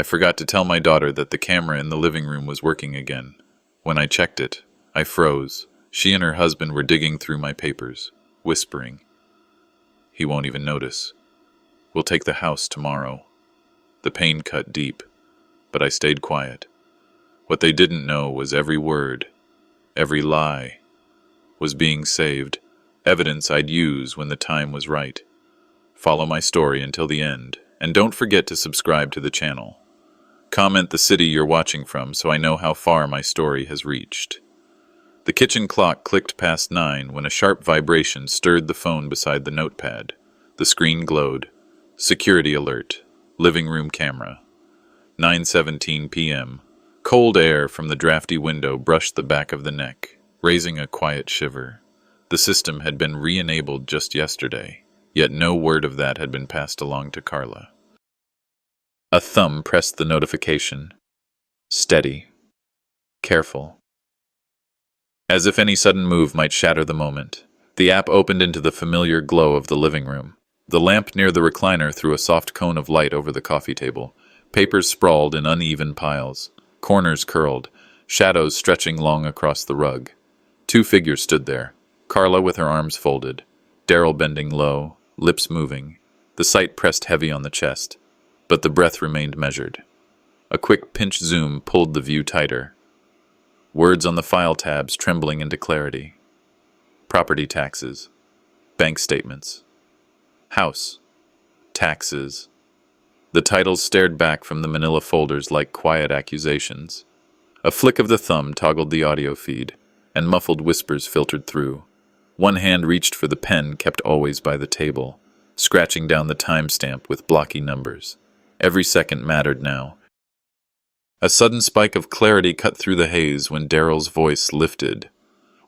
I forgot to tell my daughter that the camera in the living room was working again. When I checked it, I froze. She and her husband were digging through my papers, whispering. He won't even notice. We'll take the house tomorrow. The pain cut deep, but I stayed quiet. What they didn't know was every word, every lie, was being saved, evidence I'd use when the time was right. Follow my story until the end, and don't forget to subscribe to the channel. Comment the city you're watching from so I know how far my story has reached. The kitchen clock clicked past 9 when a sharp vibration stirred the phone beside the notepad. The screen glowed. Security alert. Living room camera. 9:17 p.m. Cold air from the drafty window brushed the back of the neck, raising a quiet shiver. The system had been re-enabled just yesterday, yet no word of that had been passed along to Carla. A thumb pressed the notification. Steady. Careful. As if any sudden move might shatter the moment, the app opened into the familiar glow of the living room. The lamp near the recliner threw a soft cone of light over the coffee table. Papers sprawled in uneven piles, corners curled, shadows stretching long across the rug. 2 figures stood there, Carla with her arms folded, Daryl bending low, lips moving. The sight pressed heavy on the chest, but the breath remained measured. A quick pinch zoom pulled the view tighter. Words on the file tabs trembling into clarity. Property taxes. Bank statements. House. Taxes. The titles stared back from the manila folders like quiet accusations. A flick of the thumb toggled the audio feed, and muffled whispers filtered through. One hand reached for the pen kept always by the table, scratching down the timestamp with blocky numbers. Every second mattered now. A sudden spike of clarity cut through the haze when Daryl's voice lifted.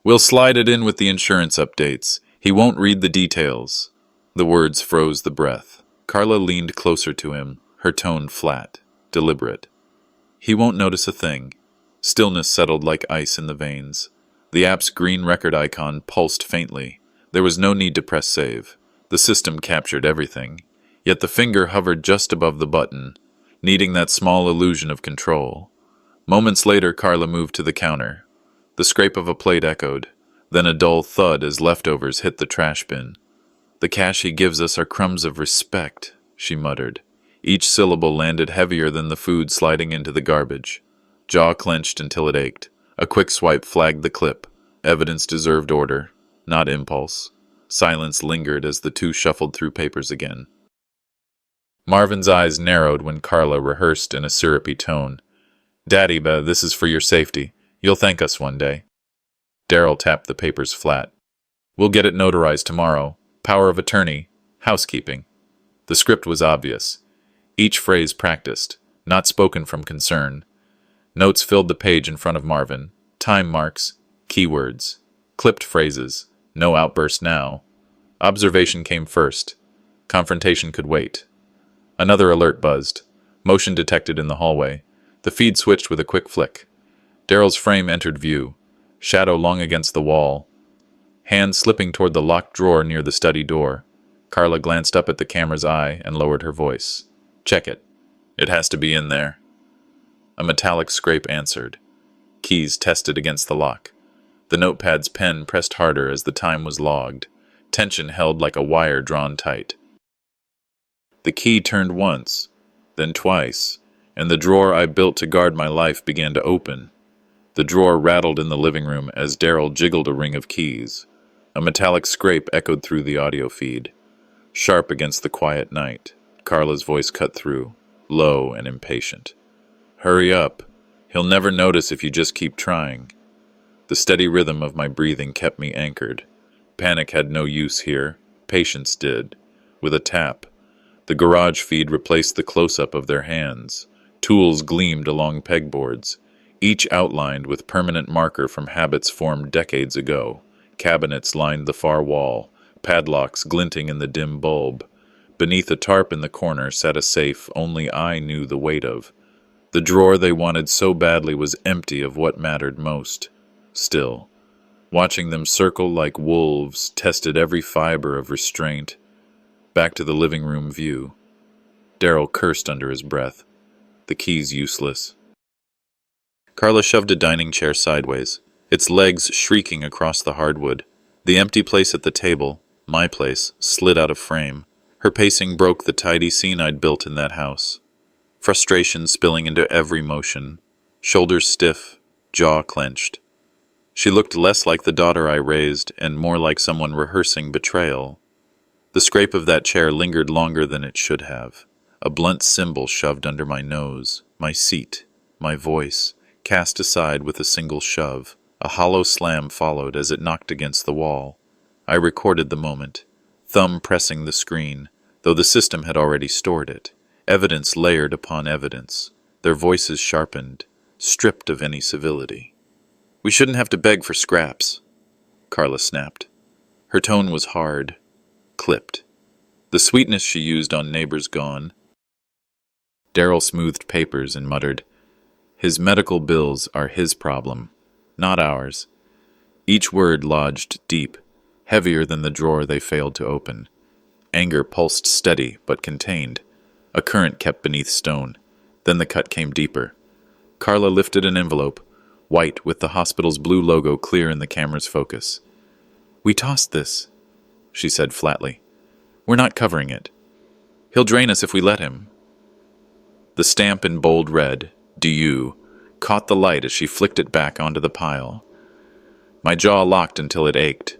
"We'll slide it in with the insurance updates. He won't read the details." The words froze the breath. Carla leaned closer to him, her tone flat, deliberate. "He won't notice a thing." Stillness settled like ice in the veins. The app's green record icon pulsed faintly. There was no need to press save. The system captured everything. Yet the finger hovered just above the button, needing that small illusion of control. Moments later, Carla moved to the counter. The scrape of a plate echoed, then a dull thud as leftovers hit the trash bin. "The cash he gives us are crumbs of respect," she muttered. Each syllable landed heavier than the food sliding into the garbage. Jaw clenched until it ached. A quick swipe flagged the clip. Evidence deserved order, not impulse. Silence lingered as the two shuffled through papers again. Marvin's eyes narrowed when Carla rehearsed in a syrupy tone. "Daddy, this is for your safety. You'll thank us one day." Daryl tapped the papers flat. "We'll get it notarized tomorrow. Power of attorney. Housekeeping." The script was obvious. Each phrase practiced, not spoken from concern. Notes filled the page in front of Marvin. Time marks, keywords, clipped phrases. No outburst now. Observation came first. Confrontation could wait. Another alert buzzed. Motion detected in the hallway. The feed switched with a quick flick. Daryl's frame entered view. Shadow long against the wall. Hand slipping toward the locked drawer near the study door. Carla glanced up at the camera's eye and lowered her voice. "Check it. It has to be in there." A metallic scrape answered. Keys tested against the lock. The notepad's pen pressed harder as the time was logged. Tension held like a wire drawn tight. The key turned once, then twice, and the drawer I built to guard my life began to open. The drawer rattled in the living room as Daryl jiggled a ring of keys. A metallic scrape echoed through the audio feed. Sharp against the quiet night, Carla's voice cut through, low and impatient. "Hurry up. He'll never notice if you just keep trying." The steady rhythm of my breathing kept me anchored. Panic had no use here. Patience did. With a tap, the garage feed replaced the close-up of their hands. Tools gleamed along pegboards, each outlined with permanent marker from habits formed decades ago. Cabinets lined the far wall, padlocks glinting in the dim bulb. Beneath a tarp in the corner sat a safe only I knew the weight of. The drawer they wanted so badly was empty of what mattered most. Still, watching them circle like wolves tested every fiber of restraint. Back to the living room view. Daryl cursed under his breath. The keys useless. Carla shoved a dining chair sideways, its legs shrieking across the hardwood. The empty place at the table, my place, slid out of frame. Her pacing broke the tidy scene I'd built in that house. Frustration spilling into every motion. Shoulders stiff, jaw clenched. She looked less like the daughter I raised and more like someone rehearsing betrayal. The scrape of that chair lingered longer than it should have. A blunt symbol shoved under my nose, my seat, my voice, cast aside with a single shove. A hollow slam followed as it knocked against the wall. I recorded the moment, thumb pressing the screen, though the system had already stored it. Evidence layered upon evidence, their voices sharpened, stripped of any civility. "We shouldn't have to beg for scraps," Carla snapped. Her tone was hard, clipped. The sweetness she used on neighbors gone. Daryl smoothed papers and muttered, "His medical bills are his problem, not ours." Each word lodged deep, heavier than the drawer they failed to open. Anger pulsed steady but contained. A current kept beneath stone. Then the cut came deeper. Carla lifted an envelope, white with the hospital's blue logo clear in the camera's focus. "We tossed this," she said flatly. "We're not covering it. He'll drain us if we let him." The stamp in bold red, "Do you," caught the light as she flicked it back onto the pile. My jaw locked until it ached.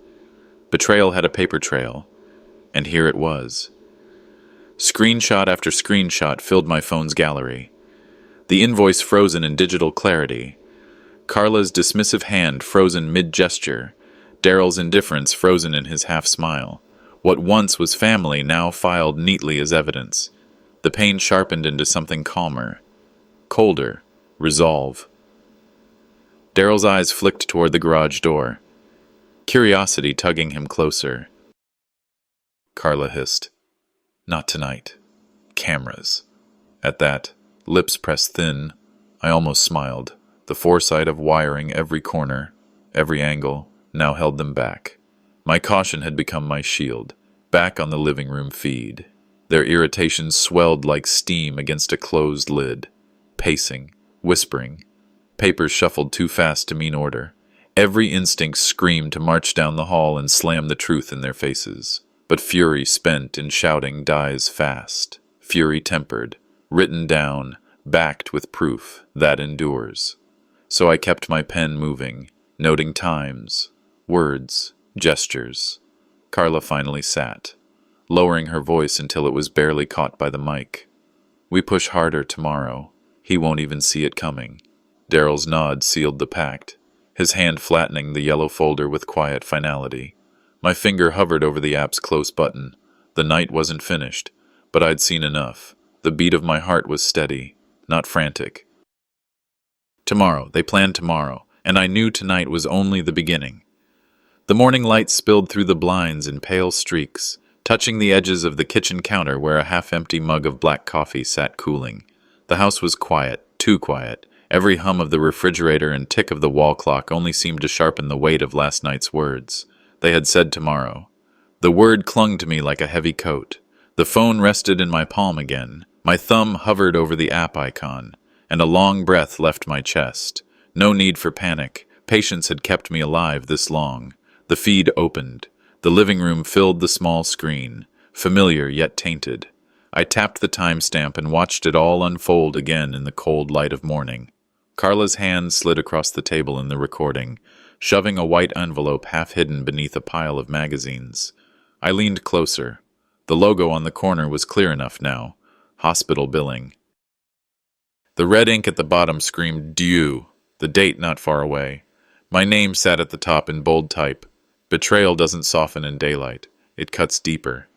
Betrayal had a paper trail, and here it was. Screenshot after screenshot filled my phone's gallery. The invoice frozen in digital clarity. Carla's dismissive hand frozen mid-gesture. Daryl's indifference frozen in his half-smile. What once was family now filed neatly as evidence. The pain sharpened into something calmer, colder, resolve. Daryl's eyes flicked toward the garage door, curiosity tugging him closer. Carla hissed, "Not tonight. Cameras." At that, lips pressed thin, I almost smiled. The foresight of wiring every corner, every angle, now held them back. My caution had become my shield, back on the living room feed. Their irritations swelled like steam against a closed lid. Pacing, whispering. Papers shuffled too fast to mean order. Every instinct screamed to march down the hall and slam the truth in their faces. But fury spent in shouting dies fast. Fury tempered, written down, backed with proof, that endures. So I kept my pen moving, noting times, words, gestures. Carla finally sat, lowering her voice until it was barely caught by the mic. "We push harder tomorrow. He won't even see it coming." Daryl's nod sealed the pact, his hand flattening the yellow folder with quiet finality. My finger hovered over the app's close button. The night wasn't finished, but I'd seen enough. The beat of my heart was steady, not frantic. Tomorrow, they planned tomorrow, and I knew tonight was only the beginning. The morning light spilled through the blinds in pale streaks, touching the edges of the kitchen counter where a half-empty mug of black coffee sat cooling. The house was quiet, too quiet. Every hum of the refrigerator and tick of the wall clock only seemed to sharpen the weight of last night's words. They had said tomorrow. The word clung to me like a heavy coat. The phone rested in my palm again. My thumb hovered over the app icon, and a long breath left my chest. No need for panic. Patience had kept me alive this long. The feed opened. The living room filled the small screen, familiar yet tainted. I tapped the timestamp and watched it all unfold again in the cold light of morning. Carla's hand slid across the table in the recording, shoving a white envelope half hidden beneath a pile of magazines. I leaned closer. The logo on the corner was clear enough now. Hospital billing. The red ink at the bottom screamed due, the date not far away. My name sat at the top in bold type. Betrayal doesn't soften in daylight. It cuts deeper.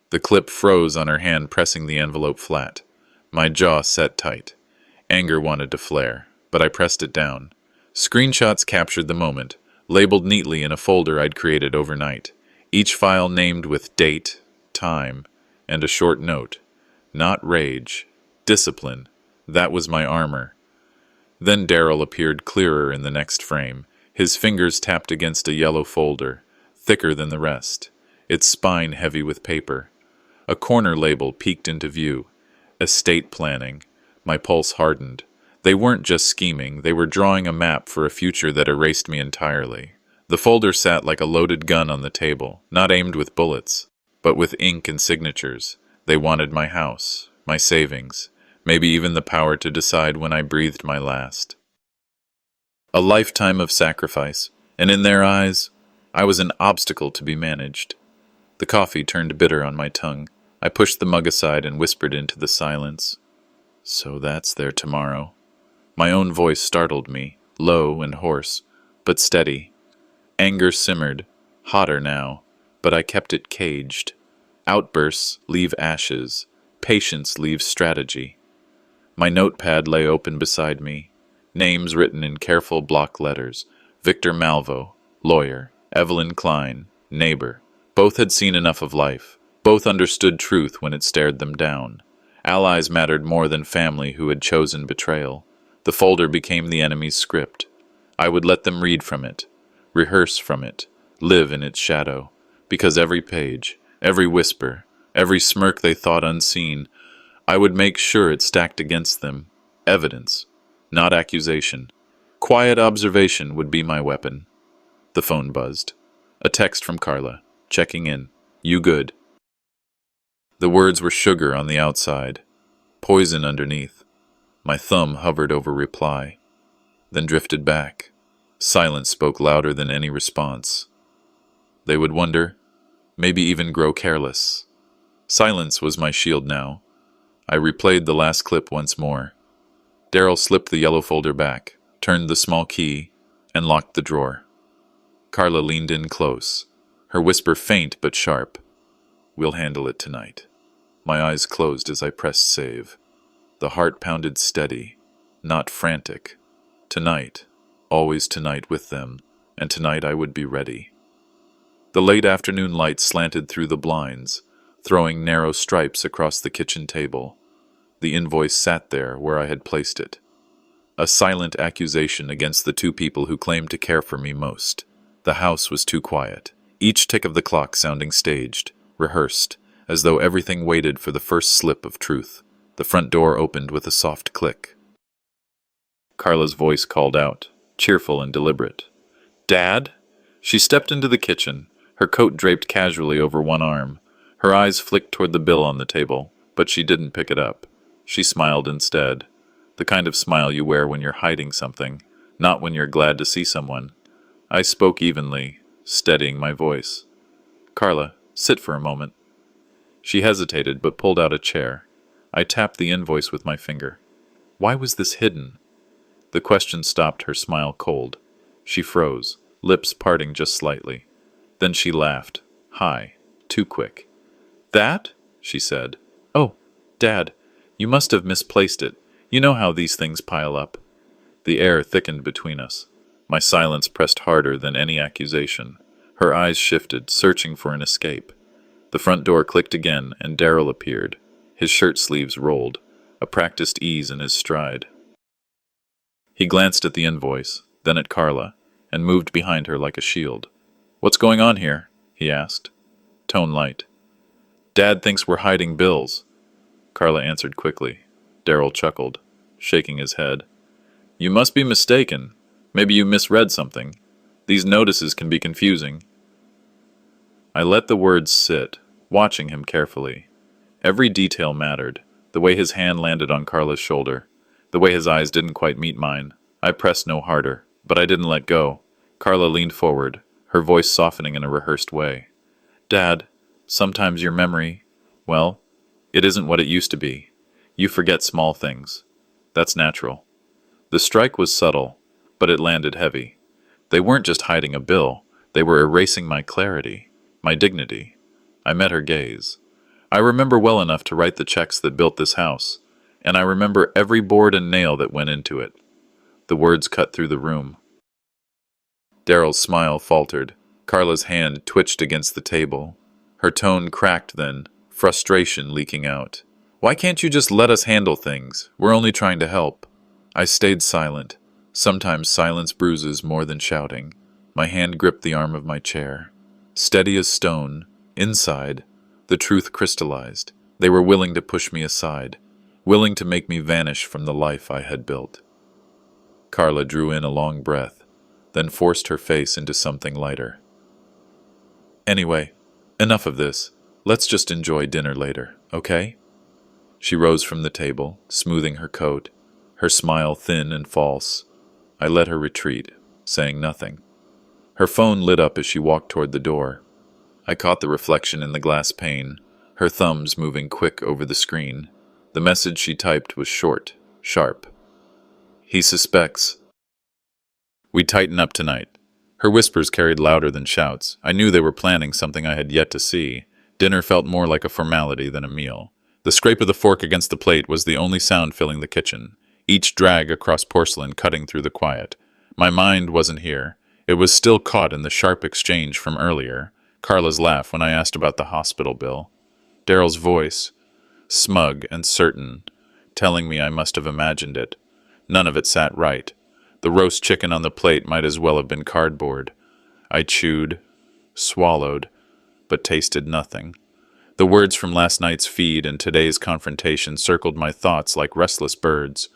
The clip froze on her hand, pressing the envelope flat. My jaw set tight. Anger wanted to flare, but I pressed it down. Screenshots captured the moment, labeled neatly in a folder I'd created overnight. Each file named with date, time, and a short note. Not rage. Discipline. That was my armor. Then Daryl appeared clearer in the next frame. His fingers tapped against a yellow folder, thicker than the rest, its spine heavy with paper. A corner label peeked into view. Estate planning. My pulse hardened. They weren't just scheming, they were drawing a map for a future that erased me entirely. The folder sat like a loaded gun on the table, not aimed with bullets, but with ink and signatures. They wanted my house, my savings, maybe even the power to decide when I breathed my last. A lifetime of sacrifice, and in their eyes, I was an obstacle to be managed. The coffee turned bitter on my tongue. I pushed the mug aside and whispered into the silence. So that's their tomorrow. My own voice startled me, low and hoarse, but steady. Anger simmered, hotter now, but I kept it caged. Outbursts leave ashes. Patience leaves strategy. My notepad lay open beside me. Names written in careful block letters. Victor Malvo, lawyer. Evelyn Klein, neighbor. Both had seen enough of life. Both understood truth when it stared them down. Allies mattered more than family who had chosen betrayal. The folder became the enemy's script. I would let them read from it, rehearse from it, live in its shadow, because every page, every whisper, every smirk they thought unseen, I would make sure it stacked against them. Evidence, not accusation. Quiet observation would be my weapon. The phone buzzed. A text from Carla, checking in. You good? The words were sugar on the outside, poison underneath. My thumb hovered over reply, then drifted back. Silence spoke louder than any response. They would wonder, maybe even grow careless. Silence was my shield now. I replayed the last clip once more. Daryl slipped the yellow folder back, turned the small key, and locked the drawer. Carla leaned in close, her whisper faint but sharp. We'll handle it tonight. My eyes closed as I pressed save. The heart pounded steady, not frantic. Tonight, always tonight with them, and tonight I would be ready. The late afternoon light slanted through the blinds, throwing narrow stripes across the kitchen table. The invoice sat there where I had placed it. A silent accusation against the two people who claimed to care for me most. The house was too quiet, each tick of the clock sounding staged, rehearsed, as though everything waited for the first slip of truth. The front door opened with a soft click. Carla's voice called out, cheerful and deliberate. Dad? She stepped into the kitchen, her coat draped casually over one arm. Her eyes flicked toward the bill on the table, but she didn't pick it up. She smiled instead. The kind of smile you wear when you're hiding something, not when you're glad to see someone. I spoke evenly, steadying my voice. Carla, sit for a moment. She hesitated but pulled out a chair. I tapped the invoice with my finger. Why was this hidden? The question stopped her smile cold. She froze, lips parting just slightly. Then she laughed. High, too quick. That? She said. Oh, Dad, you must have misplaced it. You know how these things pile up. The air thickened between us. My silence pressed harder than any accusation. Her eyes shifted, searching for an escape. The front door clicked again, and Daryl appeared. His shirt sleeves rolled, a practiced ease in his stride. He glanced at the invoice, then at Carla, and moved behind her like a shield. What's going on here? He asked. Tone light. Dad thinks we're hiding bills. Carla answered quickly. Daryl chuckled, shaking his head. You must be mistaken. Maybe you misread something. These notices can be confusing. I let the words sit, watching him carefully. Every detail mattered. The way his hand landed on Carla's shoulder. The way his eyes didn't quite meet mine. I pressed no harder, but I didn't let go. Carla leaned forward, her voice softening in a rehearsed way. Dad, sometimes your memory, well, it isn't what it used to be. You forget small things. That's natural. The strike was subtle, but it landed heavy. They weren't just hiding a bill. They were erasing my clarity, my dignity. I met her gaze. I remember well enough to write the checks that built this house, and I remember every board and nail that went into it. The words cut through the room. Daryl's smile faltered. Carla's hand twitched against the table. Her tone cracked then, frustration leaking out. Why can't you just let us handle things? We're only trying to help. I stayed silent. Sometimes silence bruises more than shouting. My hand gripped the arm of my chair. Steady as stone, inside, the truth crystallized. They were willing to push me aside, willing to make me vanish from the life I had built. Carla drew in a long breath, then forced her face into something lighter. Anyway, enough of this. Let's just enjoy dinner later, okay? She rose from the table, smoothing her coat, her smile thin and false. I let her retreat, saying nothing. Her phone lit up as she walked toward the door. I caught the reflection in the glass pane, her thumbs moving quick over the screen. The message she typed was short, sharp. He suspects. We'd tighten up tonight. Her whispers carried louder than shouts. I knew they were planning something I had yet to see. Dinner felt more like a formality than a meal. The scrape of the fork against the plate was the only sound filling the kitchen, each drag across porcelain cutting through the quiet. My mind wasn't here. It was still caught in the sharp exchange from earlier. Carla's laugh when I asked about the hospital bill. Daryl's voice, smug and certain, telling me I must have imagined it. None of it sat right. The roast chicken on the plate might as well have been cardboard. I chewed, swallowed, but tasted nothing. The words from last night's feed and today's confrontation circled my thoughts like restless birds.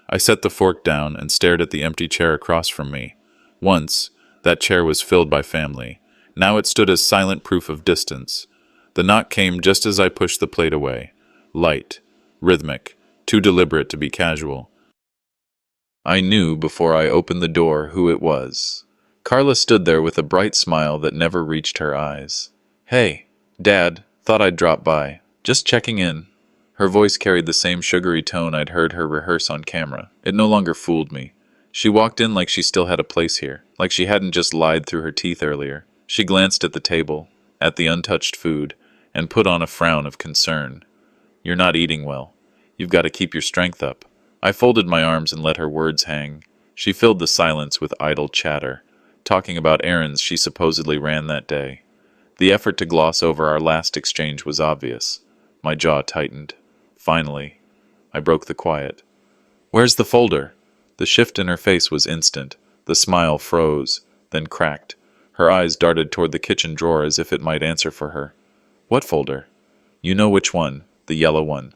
I set the fork down and stared at the empty chair across from me. Once, that chair was filled by family. Now it stood as silent proof of distance. The knock came just as I pushed the plate away. Light, rhythmic, too deliberate to be casual. I knew before I opened the door who it was. Carla stood there with a bright smile that never reached her eyes. "Hey, Dad, thought I'd drop by. Just checking in." Her voice carried the same sugary tone I'd heard her rehearse on camera. It no longer fooled me. She walked in like she still had a place here, like she hadn't just lied through her teeth earlier. She glanced at the table, at the untouched food, and put on a frown of concern. "You're not eating well. You've got to keep your strength up." I folded my arms and let her words hang. She filled the silence with idle chatter, talking about errands she supposedly ran that day. The effort to gloss over our last exchange was obvious. My jaw tightened. Finally, I broke the quiet. "Where's the folder?" The shift in her face was instant. The smile froze, then cracked. Her eyes darted toward the kitchen drawer as if it might answer for her. "What folder?" "You know which one, the yellow one.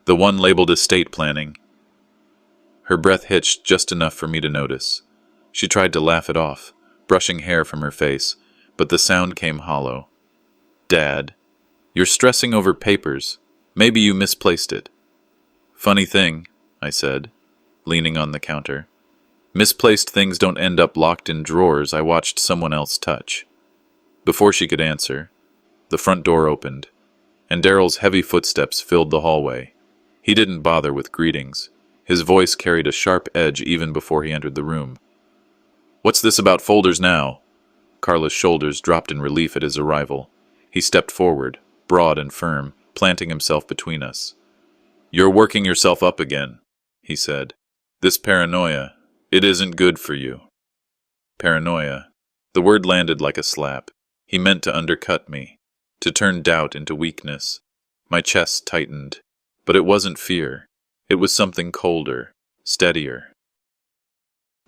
The one labeled estate planning." Her breath hitched just enough for me to notice. She tried to laugh it off, brushing hair from her face, but the sound came hollow. "Dad, you're stressing over papers. Maybe you misplaced it." "Funny thing," I said, leaning on the counter. "Misplaced things don't end up locked in drawers I watched someone else touch." Before she could answer, the front door opened, and Daryl's heavy footsteps filled the hallway. He didn't bother with greetings. His voice carried a sharp edge even before he entered the room. "What's this about folders now?" Carla's shoulders dropped in relief at his arrival. He stepped forward, broad and firm, planting himself between us. "You're working yourself up again," he said. "This paranoia, it isn't good for you." Paranoia. The word landed like a slap. He meant to undercut me, to turn doubt into weakness. My chest tightened. But it wasn't fear. It was something colder, steadier.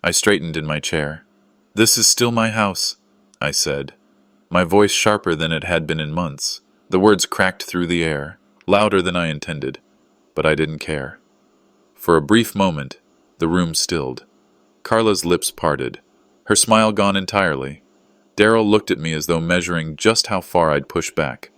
I straightened in my chair. "This is still my house," I said, my voice sharper than it had been in months. The words cracked through the air, louder than I intended, but I didn't care. For a brief moment, the room stilled. Carla's lips parted, her smile gone entirely. Daryl looked at me as though measuring just how far I'd push back.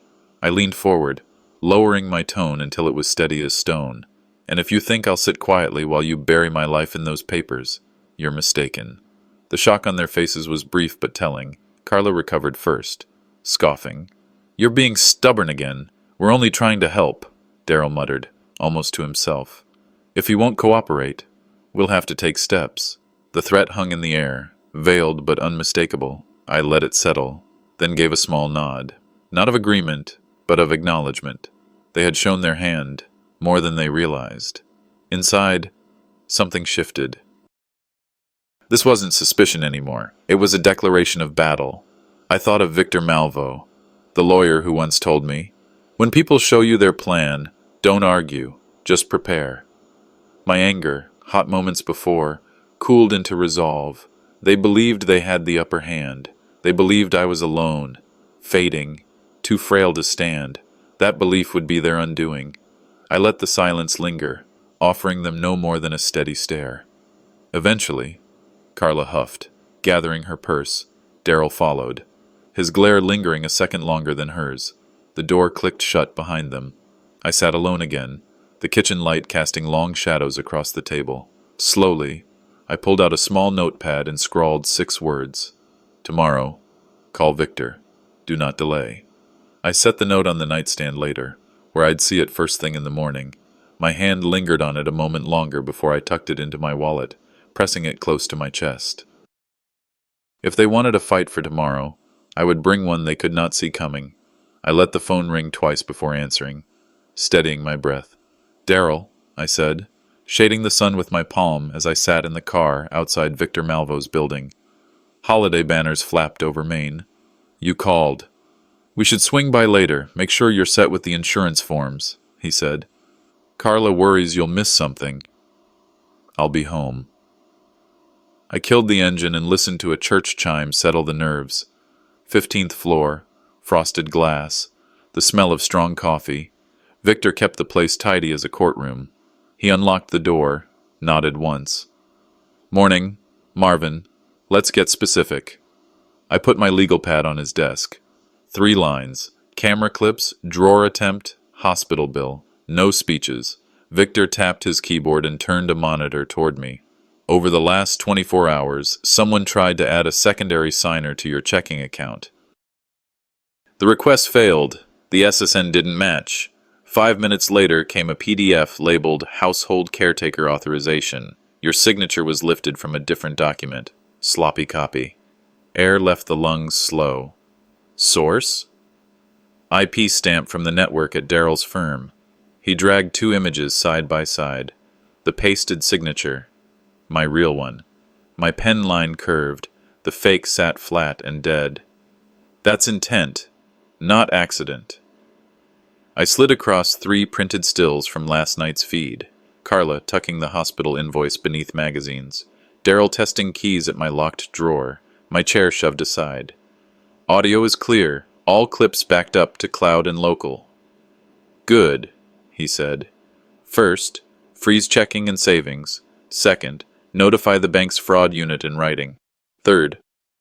I leaned forward, lowering my tone until it was steady as stone. "And if you think I'll sit quietly while you bury my life in those papers, you're mistaken." The shock on their faces was brief but telling. Carla recovered first, scoffing. "You're being stubborn again. We're only trying to help," Daryl muttered, almost to himself. "If he won't cooperate, we'll have to take steps." The threat hung in the air, veiled but unmistakable. I let it settle, then gave a small nod. Not of agreement, but of acknowledgement. They had shown their hand, more than they realized. Inside, something shifted. This wasn't suspicion anymore. It was a declaration of battle. I thought of Victor Malvo, the lawyer who once told me, "When people show you their plan, don't argue, just prepare." My anger, hot moments before, cooled into resolve. They believed they had the upper hand. They believed I was alone, fading, too frail to stand. That belief would be their undoing. I let the silence linger, offering them no more than a steady stare. Eventually, Carla huffed, gathering her purse. Darrell followed, his glare lingering a second longer than hers. The door clicked shut behind them. I sat alone again, the kitchen light casting long shadows across the table. Slowly, I pulled out a small notepad and scrawled 6 words. Tomorrow, call Victor. Do not delay. I set the note on the nightstand later, where I'd see it first thing in the morning. My hand lingered on it a moment longer before I tucked it into my wallet, pressing it close to my chest. If they wanted a fight for tomorrow, I would bring one they could not see coming. I let the phone ring twice before answering, steadying my breath. "Darrell," I said, shading the sun with my palm as I sat in the car outside Victor Malvo's building. Holiday banners flapped over Maine. "You called. We should swing by later. Make sure you're set with the insurance forms," he said. "Carla worries you'll miss something." "I'll be home." I killed the engine and listened to a church chime settle the nerves. 15th floor, frosted glass, the smell of strong coffee. Victor kept the place tidy as a courtroom. He unlocked the door, nodded once. "Morning, Marvin. Let's get specific." I put my legal pad on his desk. 3 lines. Camera clips, drawer attempt, hospital bill. No speeches. Victor tapped his keyboard and turned a monitor toward me. "Over the last 24 hours, someone tried to add a secondary signer to your checking account. The request failed. The SSN didn't match. 5 minutes later came a PDF labeled Household Caretaker Authorization. Your signature was lifted from a different document. Sloppy copy. Air left the lungs slow. Source? IP stamp from the network at Darrell's firm. He dragged 2 images side by side. The pasted signature. My real one. My pen line curved. The fake sat flat and dead. That's intent, not accident. I slid across 3 printed stills from last night's feed. Carla tucking the hospital invoice beneath magazines. Darrell testing keys at my locked drawer. My chair shoved aside. Audio is clear. All clips backed up to cloud and local. "Good," he said. "First, freeze checking and savings. Second, notify the bank's fraud unit in writing. Third,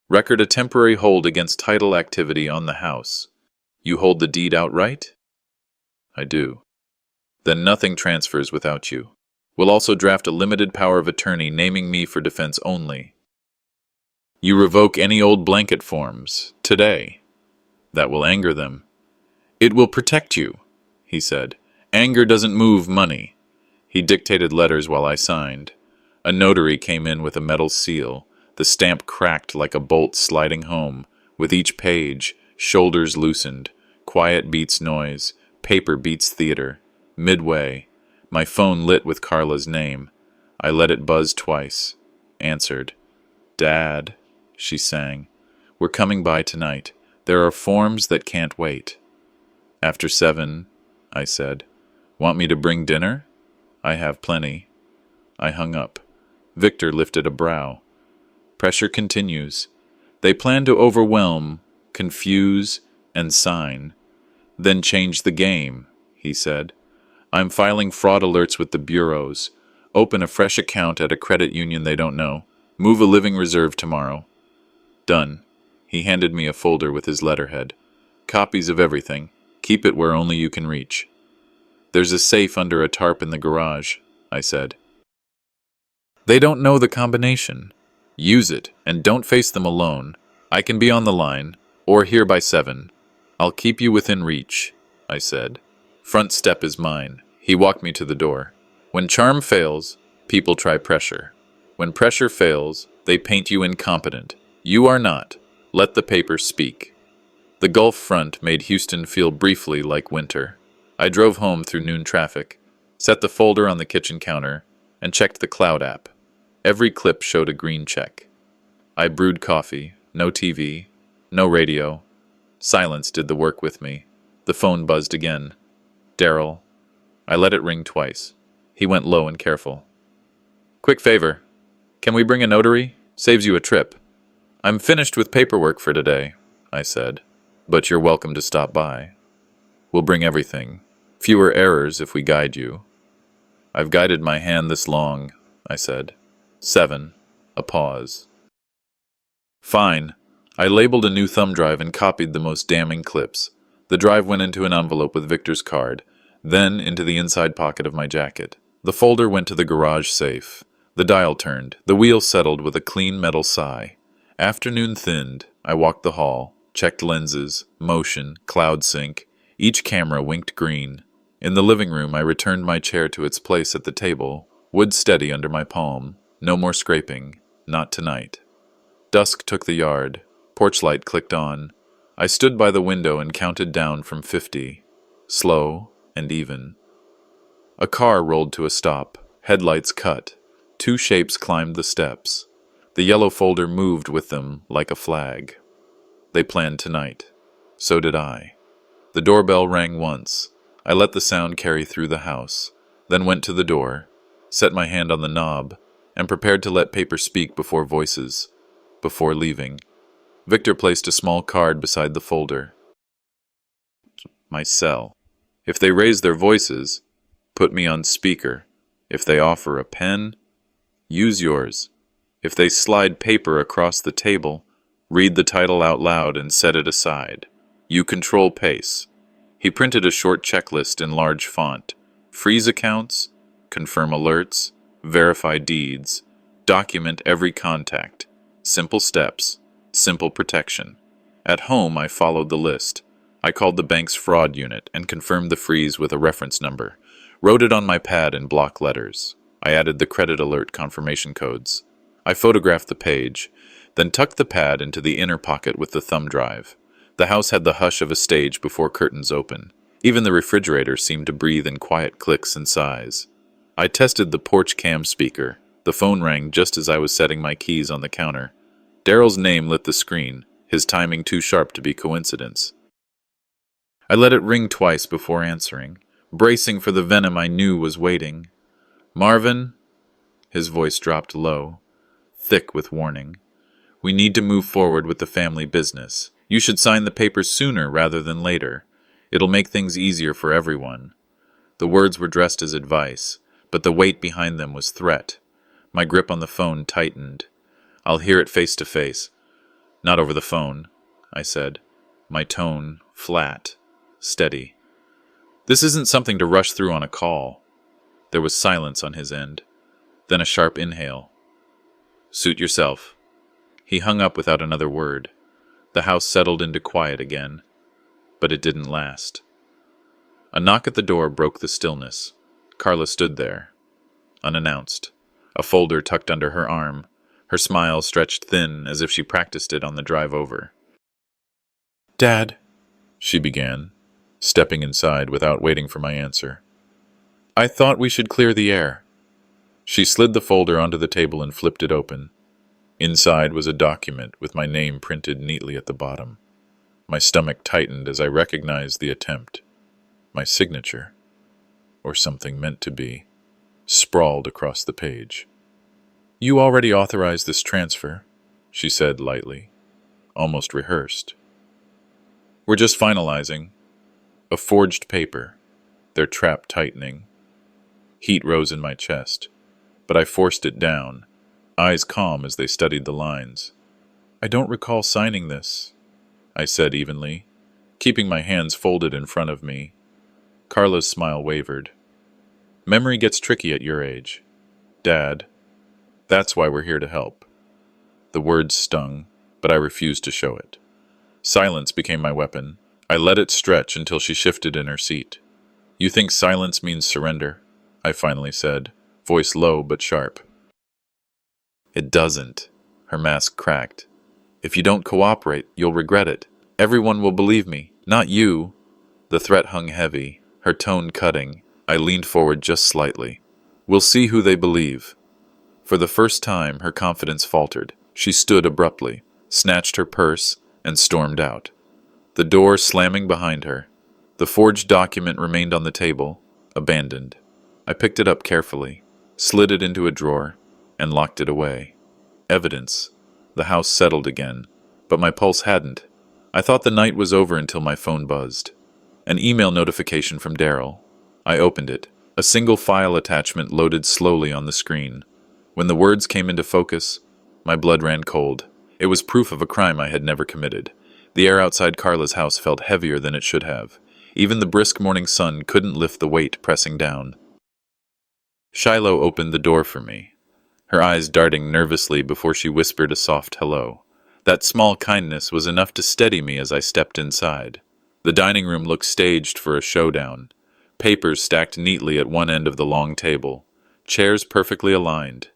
record a temporary hold against title activity on the house. You hold the deed outright?" "I do." "Then nothing transfers without you. We'll also draft a limited power of attorney naming me for defense only. You revoke any old blanket forms, today. That will anger them." "It will protect you," he said. "Anger doesn't move money." He dictated letters while I signed. A notary came in with a metal seal. The stamp cracked like a bolt sliding home. With each page, shoulders loosened. Quiet beats noise. Paper beats theater. Midway, my phone lit with Carla's name. I let it buzz twice. Answered. "Dad," she sang. "We're coming by tonight. There are forms that can't wait." "After 7, I said. "Want me to bring dinner?" "I have plenty." I hung up. Victor lifted a brow. Pressure continues. They plan to overwhelm, confuse, and sign. "Then change the game," he said. "I'm filing fraud alerts with the bureaus. Open a fresh account at a credit union they don't know. Move a living reserve tomorrow." "Done." He handed me a folder with his letterhead. "Copies of everything. Keep it where only you can reach." "There's a safe under a tarp in the garage," I said. "They don't know the combination. Use it, and don't face them alone. I can be on the line, or here by 7. I'll keep you within reach," I said. "Front step is mine." He walked me to the door. "When charm fails, people try pressure. When pressure fails, they paint you incompetent. You are not. Let the paper speak." The Gulf front made Houston feel briefly like winter. I drove home through noon traffic, set the folder on the kitchen counter, and checked the cloud app. Every clip showed a green check. I brewed coffee, no TV, no radio. Silence did the work with me. The phone buzzed again. "Darrell." I let it ring twice. He went low and careful. "Quick favor. Can we bring a notary? Saves you a trip." "I'm finished with paperwork for today," I said. "But you're welcome to stop by." "We'll bring everything. Fewer errors if we guide you. I've guided my hand this long, I said. 7. A pause. Fine. I labeled a new thumb drive and copied the most damning clips. The drive went into an envelope with Victor's card, then into the inside pocket of my jacket. The folder went to the garage safe. The dial turned. The wheel settled with a clean metal sigh. Afternoon thinned. I walked the hall, checked lenses, motion, cloud sync. Each camera winked green. In the living room, I returned my chair to its place at the table, wood steady under my palm. No more scraping. Not tonight. Dusk took the yard. Porch light clicked on. I stood by the window and counted down from 50. Slow and even. A car rolled to a stop. Headlights cut. 2 shapes climbed the steps. The yellow folder moved with them like a flag. They planned tonight. So did I. The doorbell rang once. I let the sound carry through the house, then went to the door, set my hand on the knob, and prepared to let paper speak before voices. Before leaving, Victor placed a small card beside the folder. My cell. If they raise their voices, put me on speaker. If they offer a pen, use yours. If they slide paper across the table, read the title out loud and set it aside. You control pace. He printed a short checklist in large font. Freeze accounts, confirm alerts, verify deeds, document every contact. Simple steps, simple protection. At home, I followed the list. I called the bank's fraud unit and confirmed the freeze with a reference number. Wrote it on my pad in block letters. I added the credit alert confirmation codes. I photographed the page, then tucked the pad into the inner pocket with the thumb drive. The house had the hush of a stage before curtains open. Even the refrigerator seemed to breathe in quiet clicks and sighs. I tested the porch cam speaker. The phone rang just as I was setting my keys on the counter. Daryl's name lit the screen, his timing too sharp to be coincidence. I let it ring twice before answering, bracing for the venom I knew was waiting. Marvin? His voice dropped low, thick with warning. We need to move forward with the family business. You should sign the papers sooner rather than later. It'll make things easier for everyone. The words were dressed as advice, but the weight behind them was threat. My grip on the phone tightened. I'll hear it face to face. Not over the phone, I said, my tone flat, steady. This isn't something to rush through on a call. There was silence on his end, then a sharp inhale. Suit yourself. He hung up without another word. The house settled into quiet again, but it didn't last. A knock at the door broke the stillness. Carla stood there, unannounced, a folder tucked under her arm, her smile stretched thin as if she practiced it on the drive over. Dad, she began, stepping inside without waiting for my answer. I thought we should clear the air. She slid the folder onto the table and flipped it open. Inside was a document with my name printed neatly at the bottom. My stomach tightened as I recognized the attempt. My signature, or something meant to be, sprawled across the page. You already authorized this transfer, she said lightly, almost rehearsed. We're just finalizing. A forged paper, their trap tightening. Heat rose in my chest, but I forced it down, eyes calm as they studied the lines. I don't recall signing this, I said evenly, keeping my hands folded in front of me. Carla's smile wavered. Memory gets tricky at your age. Dad, that's why we're here to help. The words stung, but I refused to show it. Silence became my weapon. I let it stretch until she shifted in her seat. You think silence means surrender? I finally said, voice low but sharp. It doesn't. Her mask cracked. If you don't cooperate, you'll regret it. Everyone will believe me, not you. The threat hung heavy, her tone cutting. I leaned forward just slightly. We'll see who they believe. For the first time, her confidence faltered. She stood abruptly, snatched her purse, and stormed out. The door slamming behind her. The forged document remained on the table, abandoned. I picked it up carefully, slid it into a drawer, and locked it away. Evidence. The house settled again, but my pulse hadn't. I thought the night was over until my phone buzzed. An email notification from Daryl. I opened it. A single file attachment loaded slowly on the screen. When the words came into focus, my blood ran cold. It was proof of a crime I had never committed. The air outside Carla's house felt heavier than it should have. Even the brisk morning sun couldn't lift the weight pressing down. Shiloh opened the door for me, her eyes darting nervously before she whispered a soft hello. That small kindness was enough to steady me as I stepped inside. The dining room looked staged for a showdown. Papers stacked neatly at one end of the long table. Chairs perfectly aligned.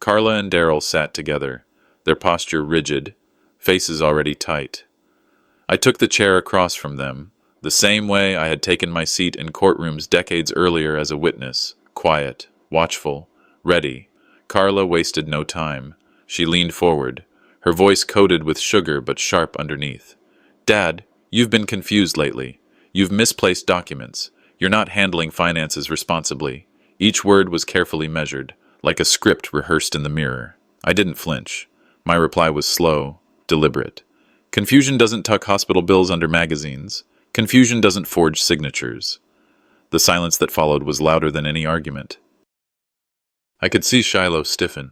Carla and Daryl sat together, their posture rigid, faces already tight. I took the chair across from them, the same way I had taken my seat in courtrooms decades earlier as a witness, quiet, watchful, ready. Carla wasted no time. She leaned forward, her voice coated with sugar but sharp underneath. "Dad, you've been confused lately. You've misplaced documents. You're not handling finances responsibly." Each word was carefully measured, like a script rehearsed in the mirror. I didn't flinch. My reply was slow, deliberate. Confusion doesn't tuck hospital bills under magazines. Confusion doesn't forge signatures. The silence that followed was louder than any argument. I could see Shiloh stiffen,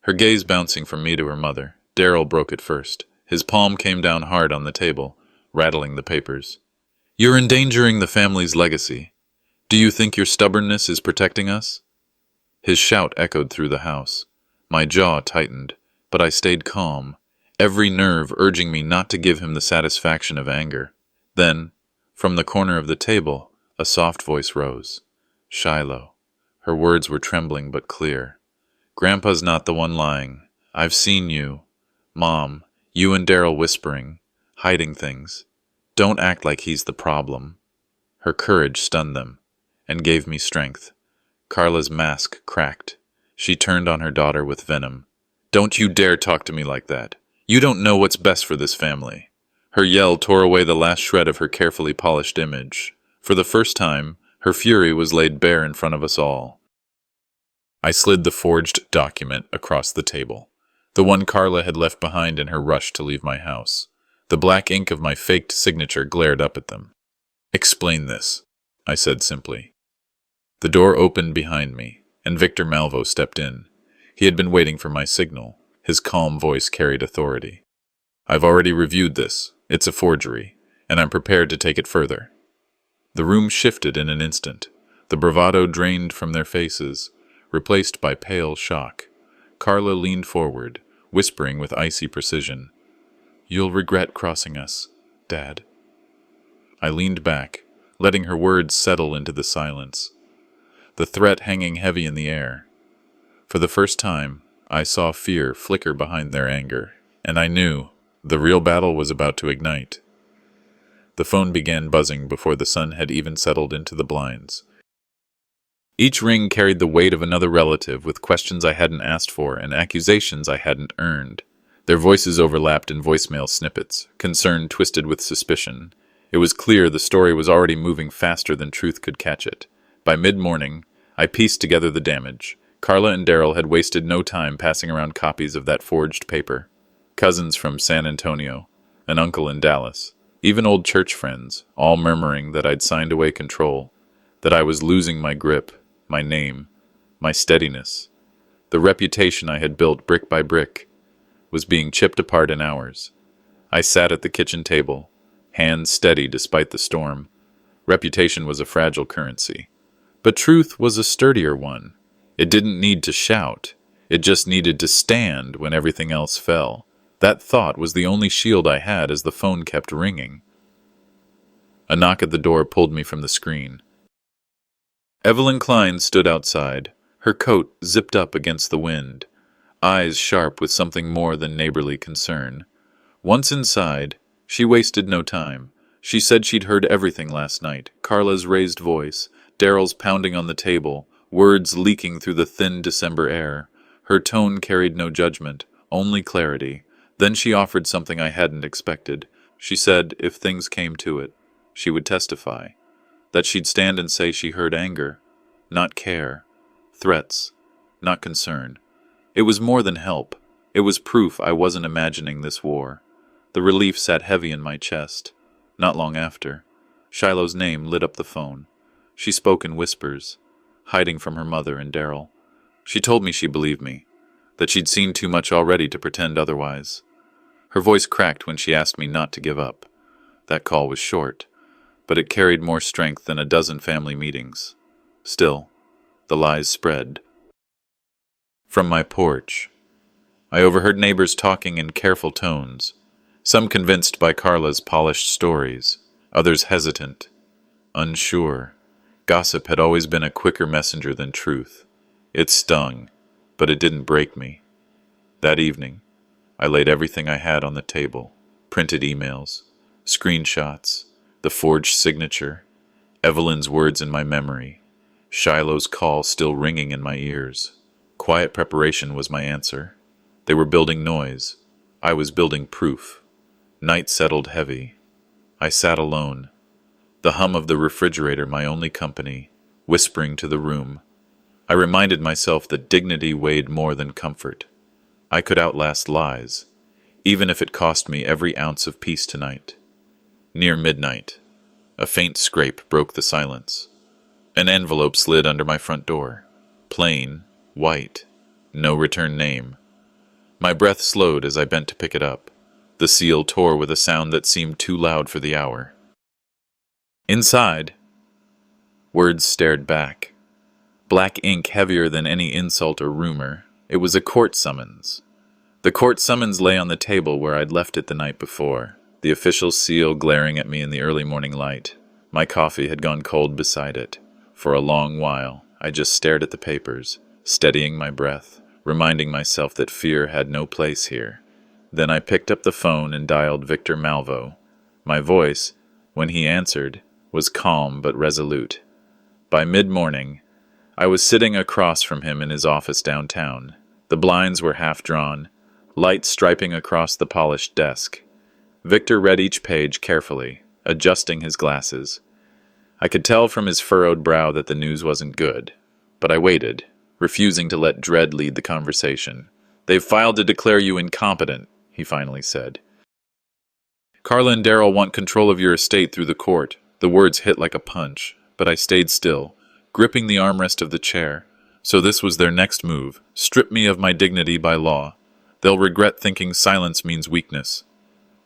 her gaze bouncing from me to her mother. Daryl broke it first. His palm came down hard on the table, rattling the papers. "You're endangering the family's legacy. Do you think your stubbornness is protecting us?" His shout echoed through the house. My jaw tightened, but I stayed calm, every nerve urging me not to give him the satisfaction of anger. Then, from the corner of the table, a soft voice rose. "Shiloh." Her words were trembling but clear. "Grandpa's not the one lying. I've seen you. Mom, you and Daryl whispering, hiding things. Don't act like he's the problem." Her courage stunned them, and gave me strength. Carla's mask cracked. She turned on her daughter with venom. "Don't you dare talk to me like that. You don't know what's best for this family." Her yell tore away the last shred of her carefully polished image. For the first time, her fury was laid bare in front of us all. I slid the forged document across the table, the one Carla had left behind in her rush to leave my house. The black ink of my faked signature glared up at them. "Explain this," I said simply. The door opened behind me, and Victor Malvo stepped in. He had been waiting for my signal. His calm voice carried authority. "I've already reviewed this. It's a forgery, and I'm prepared to take it further." The room shifted in an instant. The bravado drained from their faces, replaced by pale shock. Carla leaned forward, whispering with icy precision, "You'll regret crossing us, Dad." I leaned back, letting her words settle into the silence, the threat hanging heavy in the air. For the first time, I saw fear flicker behind their anger, and I knew the real battle was about to ignite. The phone began buzzing before the sun had even settled into the blinds. Each ring carried the weight of another relative, with questions I hadn't asked for and accusations I hadn't earned. Their voices overlapped in voicemail snippets, concern twisted with suspicion. It was clear the story was already moving faster than truth could catch it. By mid-morning, I pieced together the damage. Carla and Daryl had wasted no time passing around copies of that forged paper. Cousins from San Antonio, an uncle in Dallas, even old church friends, all murmuring that I'd signed away control, that I was losing my grip, my name, my steadiness. The reputation I had built brick by brick was being chipped apart in hours. I sat at the kitchen table, hands steady despite the storm. Reputation was a fragile currency, but truth was a sturdier one. It didn't need to shout. It just needed to stand when everything else fell. That thought was the only shield I had as the phone kept ringing. A knock at the door pulled me from the screen. Evelyn Klein stood outside, her coat zipped up against the wind, eyes sharp with something more than neighborly concern. Once inside, she wasted no time. She said she'd heard everything last night, Carla's raised voice, Daryl's pounding on the table, words leaking through the thin December air. Her tone carried no judgment, only clarity. Then she offered something I hadn't expected. She said if things came to it, she would testify. That she'd stand and say she heard anger, not care, threats, not concern. It was more than help. It was proof I wasn't imagining this war. The relief sat heavy in my chest. Not long after, Shiloh's name lit up the phone. She spoke in whispers, hiding from her mother and Daryl. She told me she believed me, that she'd seen too much already to pretend otherwise. Her voice cracked when she asked me not to give up. That call was short, but it carried more strength than a dozen family meetings. Still, the lies spread. From my porch, I overheard neighbors talking in careful tones, some convinced by Carla's polished stories, others hesitant, unsure. Gossip had always been a quicker messenger than truth. It stung, but it didn't break me. That evening, I laid everything I had on the table: printed emails, screenshots, the forged signature, Evelyn's words in my memory, Shiloh's call still ringing in my ears. Quiet preparation was my answer. They were building noise. I was building proof. Night settled heavy. I sat alone, the hum of the refrigerator my only company, whispering to the room. I reminded myself that dignity weighed more than comfort. I could outlast lies, even if it cost me every ounce of peace tonight. Near midnight, a faint scrape broke the silence. An envelope slid under my front door. Plain, white, no return name. My breath slowed as I bent to pick it up. The seal tore with a sound that seemed too loud for the hour. Inside, words stared back. Black ink heavier than any insult or rumor. It was a court summons. The court summons lay on the table where I'd left it the night before, the official seal glaring at me in the early morning light. My coffee had gone cold beside it. For a long while, I just stared at the papers, steadying my breath, reminding myself that fear had no place here. Then I picked up the phone and dialed Victor Malvo. My voice, when he answered, was calm but resolute. By mid-morning, I was sitting across from him in his office downtown. The blinds were half drawn, light striping across the polished desk. Victor read each page carefully, adjusting his glasses. I could tell from his furrowed brow that the news wasn't good, but I waited, refusing to let dread lead the conversation. "They've filed to declare you incompetent," he finally said. "Carla and Daryl want control of your estate through the court." The words hit like a punch, but I stayed still, gripping the armrest of the chair. So this was their next move: strip me of my dignity by law. They'll regret thinking silence means weakness.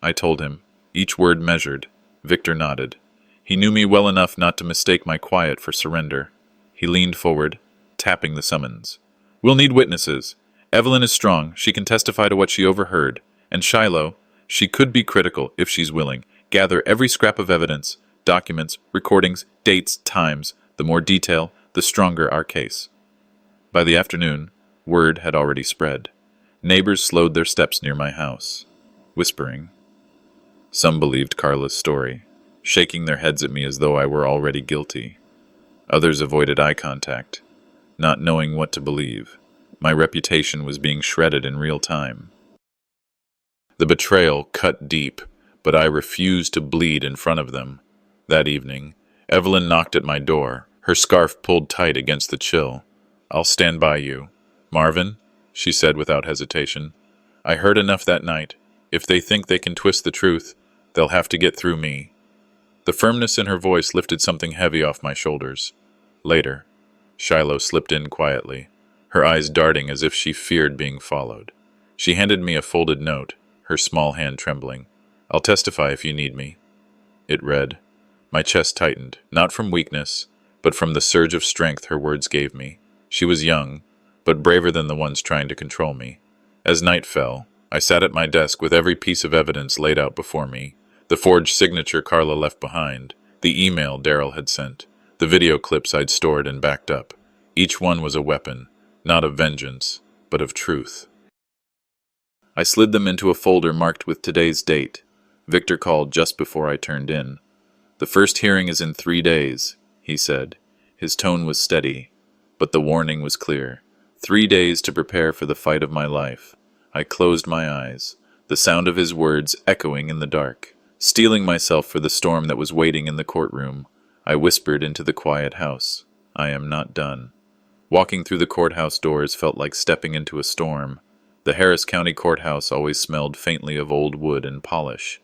I told him, each word measured. Victor nodded. He knew me well enough not to mistake my quiet for surrender. He leaned forward, tapping the summons. "We'll need witnesses. Evelyn is strong. She can testify to what she overheard. And Shiloh, she could be critical if she's willing. Gather every scrap of evidence, documents, recordings, dates, times. The more detail, the stronger our case." By the afternoon, word had already spread. Neighbors slowed their steps near my house, whispering. Some believed Carla's story, shaking their heads at me as though I were already guilty. Others avoided eye contact, not knowing what to believe. My reputation was being shredded in real time. The betrayal cut deep, but I refused to bleed in front of them. That evening, Evelyn knocked at my door, her scarf pulled tight against the chill. "I'll stand by you." "Marvin," she said without hesitation, "I heard enough that night. If they think they can twist the truth, they'll have to get through me." The firmness in her voice lifted something heavy off my shoulders. Later, Shiloh slipped in quietly, her eyes darting as if she feared being followed. She handed me a folded note, her small hand trembling. "I'll testify if you need me." It read. My chest tightened, not from weakness, but from the surge of strength her words gave me. She was young, but braver than the ones trying to control me. As night fell, I sat at my desk with every piece of evidence laid out before me. The forged signature Carla left behind, the email Daryl had sent, the video clips I'd stored and backed up. Each one was a weapon, not of vengeance, but of truth. I slid them into a folder marked with today's date. Victor called just before I turned in. "The first hearing is in 3 days, he said. His tone was steady, but the warning was clear. 3 days to prepare for the fight of my life. I closed my eyes, the sound of his words echoing in the dark. Steeling myself for the storm that was waiting in the courtroom, I whispered into the quiet house, "I am not done." Walking through the courthouse doors felt like stepping into a storm. The Harris County Courthouse always smelled faintly of old wood and polish.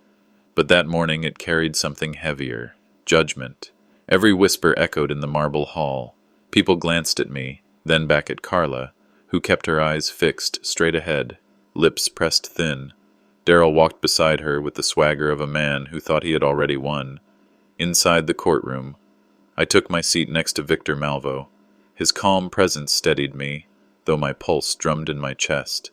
But that morning it carried something heavier, judgment, Every whisper echoed in the marble hall. People glanced at me, then back at Carla, who kept her eyes fixed straight ahead, lips pressed thin. Darrell walked beside her with the swagger of a man who thought he had already won. Inside the courtroom, I took my seat next to Victor Malvo. His calm presence steadied me, though my pulse drummed in my chest.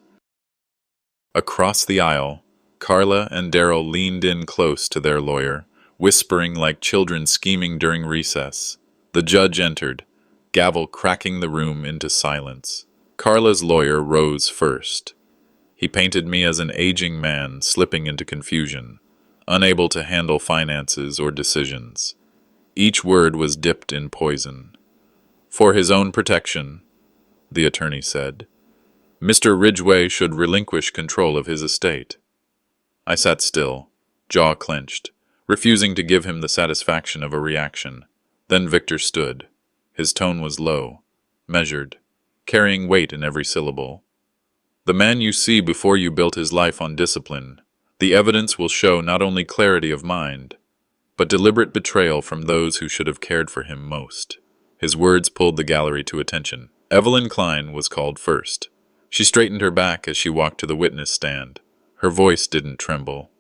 Across the aisle, Carla and Darrell leaned in close to their lawyer, whispering like children scheming during recess. The judge entered, gavel cracking the room into silence. Carla's lawyer rose first. He painted me as an aging man slipping into confusion, unable to handle finances or decisions. Each word was dipped in poison. For his own protection, the attorney said, Mr. Ridgway should relinquish control of his estate. I sat still, jaw clenched, refusing to give him the satisfaction of a reaction. Then Victor stood. His tone was low, measured, carrying weight in every syllable. The man you see before you built his life on discipline. The evidence will show not only clarity of mind, but deliberate betrayal from those who should have cared for him most. His words pulled the gallery to attention. Evelyn Klein was called first. She straightened her back as she walked to the witness stand. Her voice didn't tremble.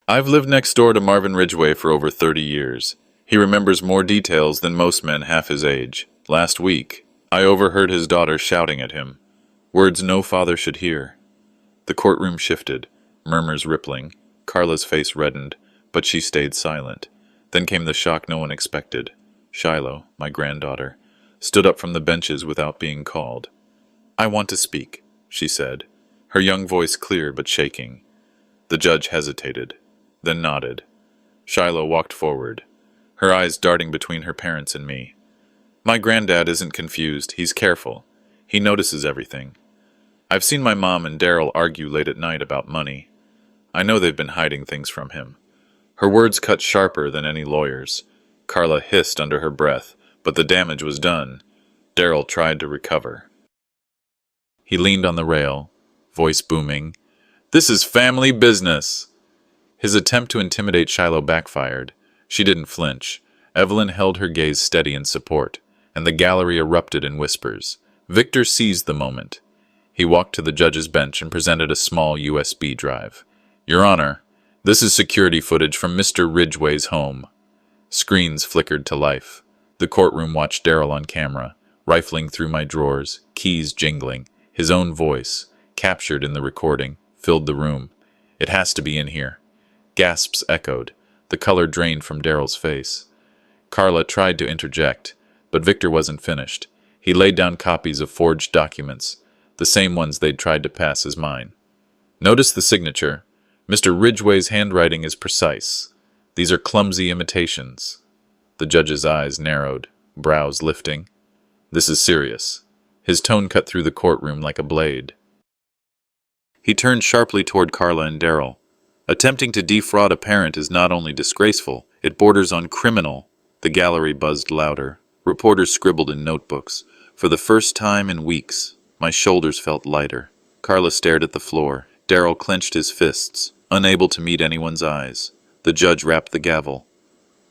I've lived next door to Marvin Ridgway for over 30 years. He remembers more details than most men half his age. Last week, I overheard his daughter shouting at him, words no father should hear. The courtroom shifted, murmurs rippling. Carla's face reddened, but she stayed silent. Then came the shock no one expected. Shiloh, my granddaughter, stood up from the benches without being called. I want to speak, she said, her young voice clear but shaking. The judge hesitated, then nodded. Shiloh walked forward, her eyes darting between her parents and me. My granddad isn't confused, he's careful. He notices everything. I've seen my mom and Darrell argue late at night about money. I know they've been hiding things from him. Her words cut sharper than any lawyer's. Carla hissed under her breath, but the damage was done. Darrell tried to recover. He leaned on the rail, voice booming. This is family business! His attempt to intimidate Shiloh backfired. She didn't flinch. Evelyn held her gaze steady in support, and the gallery erupted in whispers. Victor seized the moment. He walked to the judge's bench and presented a small USB drive. Your Honor, this is security footage from Mr. Ridgway's home. Screens flickered to life. The courtroom watched Darrell on camera, rifling through my drawers, keys jingling. His own voice, captured in the recording, filled the room. It has to be in here. Gasps echoed. The color drained from Darrell's face. Carla tried to interject, but Victor wasn't finished. He laid down copies of forged documents, the same ones they'd tried to pass as mine. Notice the signature. Mr. Ridgway's handwriting is precise. These are clumsy imitations. The judge's eyes narrowed, brows lifting. This is serious. His tone cut through the courtroom like a blade. He turned sharply toward Carla and Darrell. Attempting to defraud a parent is not only disgraceful, it borders on criminal. The gallery buzzed louder. Reporters scribbled in notebooks. For the first time in weeks, my shoulders felt lighter. Carla stared at the floor. Darrell clenched his fists, unable to meet anyone's eyes. The judge rapped the gavel.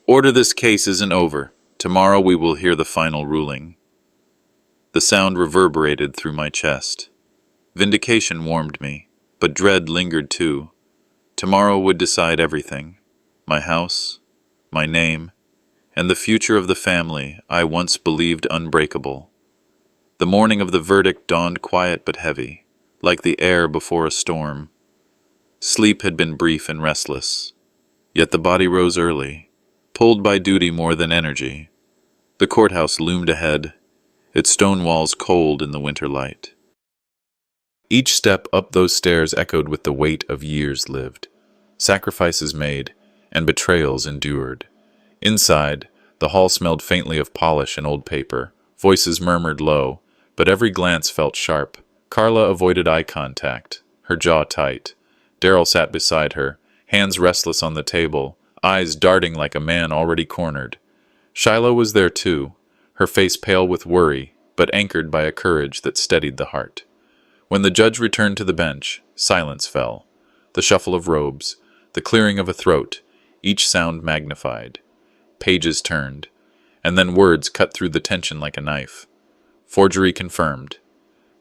Order, this case isn't over. Tomorrow we will hear the final ruling. The sound reverberated through my chest. Vindication warmed me, but dread lingered too. Tomorrow would decide everything. My house, my name, and the future of the family I once believed unbreakable. The morning of the verdict dawned quiet but heavy, like the air before a storm. Sleep had been brief and restless, yet the body rose early, pulled by duty more than energy. The courthouse loomed ahead, its stone walls cold in the winter light. Each step up those stairs echoed with the weight of years lived, sacrifices made, and betrayals endured. Inside, the hall smelled faintly of polish and old paper. Voices murmured low, but every glance felt sharp. Carla avoided eye contact, her jaw tight. Darrell sat beside her, hands restless on the table, eyes darting like a man already cornered. Shiloh was there too, her face pale with worry, but anchored by a courage that steadied the heart. When the judge returned to the bench, silence fell. The shuffle of robes, the clearing of a throat, each sound magnified. Pages turned, and then words cut through the tension like a knife. Forgery confirmed.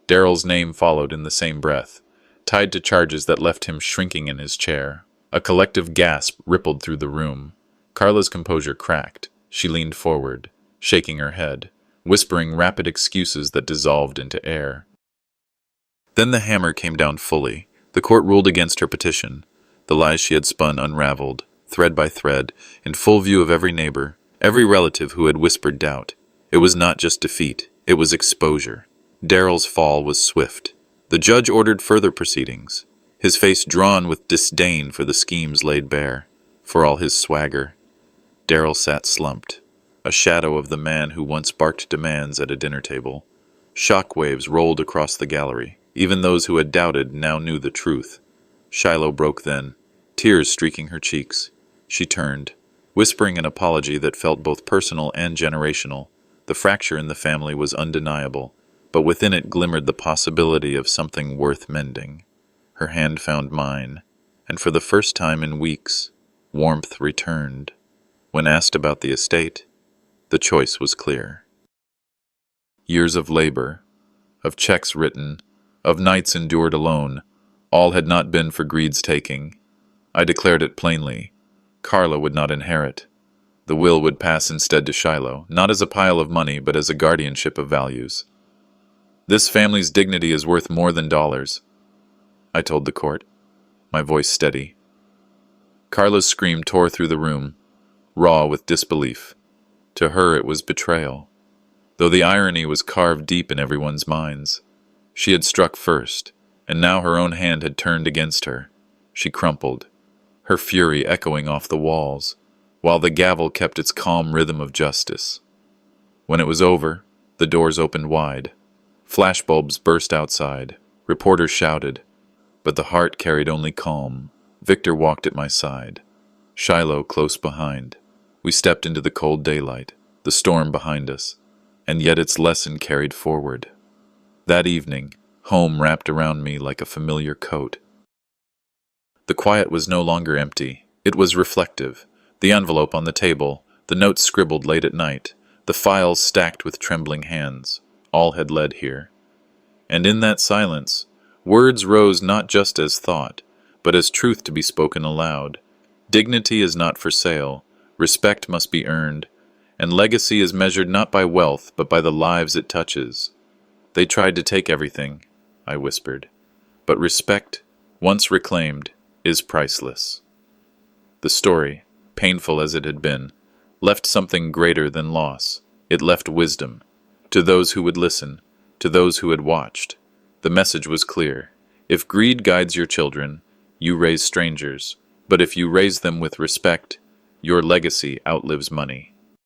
Daryl's name followed in the same breath, tied to charges that left him shrinking in his chair. A collective gasp rippled through the room. Carla's composure cracked. She leaned forward, shaking her head, whispering rapid excuses that dissolved into air. Then the hammer came down fully. The court ruled against her petition. The lies she had spun unraveled, thread by thread, in full view of every neighbor, every relative who had whispered doubt. It was not just defeat, it was exposure. Daryl's fall was swift. The judge ordered further proceedings, his face drawn with disdain for the schemes laid bare. For all his swagger, Daryl sat slumped, a shadow of the man who once barked demands at a dinner table. Shockwaves rolled across the gallery. Even those who had doubted now knew the truth. Shiloh broke then, tears streaking her cheeks. She turned, whispering an apology that felt both personal and generational. The fracture in the family was undeniable, but within it glimmered the possibility of something worth mending. Her hand found mine, and for the first time in weeks, warmth returned. When asked about the estate, the choice was clear. Years of labor, of checks written, of nights endured alone, all had not been for greed's taking. I declared it plainly. Carla would not inherit. The will would pass instead to Shiloh, not as a pile of money, but as a guardianship of values. This family's dignity is worth more than dollars, I told the court, my voice steady. Carla's scream tore through the room, raw with disbelief. To her it was betrayal, though the irony was carved deep in everyone's minds. She had struck first, and now her own hand had turned against her. She crumpled, her fury echoing off the walls, while the gavel kept its calm rhythm of justice. When it was over, the doors opened wide. Flashbulbs burst outside. Reporters shouted. But the heart carried only calm. Victor walked at my side, Shiloh close behind. We stepped into the cold daylight, the storm behind us, and yet its lesson carried forward. That evening, home wrapped around me like a familiar coat. The quiet was no longer empty. It was reflective. The envelope on the table, the notes scribbled late at night, the files stacked with trembling hands, all had led here. And in that silence, words rose not just as thought, but as truth to be spoken aloud. Dignity is not for sale, respect must be earned, and legacy is measured not by wealth, but by the lives it touches. They tried to take everything, I whispered, but respect, once reclaimed, is priceless. The story, painful as it had been, left something greater than loss. It left wisdom. To those who would listen, to those who had watched, the message was clear. If greed guides your children, you raise strangers, but if you raise them with respect, your legacy outlives money.